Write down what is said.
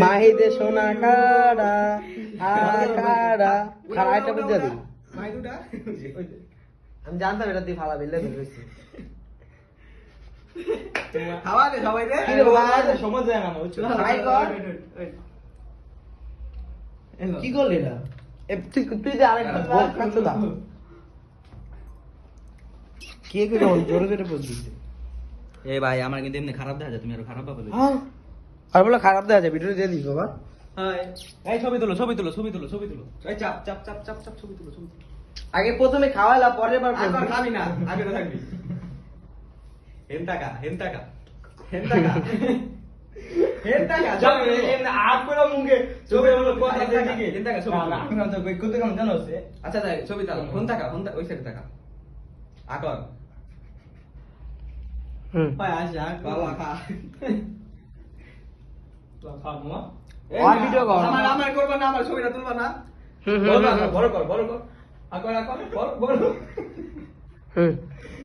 মাহিদে সোনা কাড়া কাড়া খাড়াইটা বুঝা দিই আমি জানতাম এটা তুই ফালা বিল্লে ধরেছি খাওয়া দে সবাই রে কি রে ভাই সময় যায় না বুঝছো খাই কর কি করলি এটা তুই যে আরেকটা বল খাচ্ছ দা কে কে জোরে জোরে বলছিস এ ভাই আমার কিন্তু এমনি খারাপ দেখা যায় তুমি আরো খারাপ ভাবে হ্যাঁ আর বলে খারাপ দেখা যায় ভিডিও দিয়ে দিস বাবা হাই এই ছবি তুলো ছবি তুলো ছবি তুলো ছবি তুলো এই চাপ চাপ চাপ চাপ চাপ ছবি তুলো ছবি তুলো আগে প্রথমে খাওয়াইলা পরের বার আর খাবি না আগে তো থাকবি হেম টাকা হেম টাকা হেম টাকা হেম টাকা যাবে এমনি আট করে মুখে ছবি হলো হেম টাকা ছবি না এখন তো কত কম জানো আছে আচ্ছা তাই ছবি তাল ফোন টাকা ওই সাইডে টাকা আকর ভাই আসা বাবা খা তো খা মামা আর ভিডিও কর আমার করবা না আমার ছবিটা তুলবা না বড় কর আকর আকর বড় বড় হুম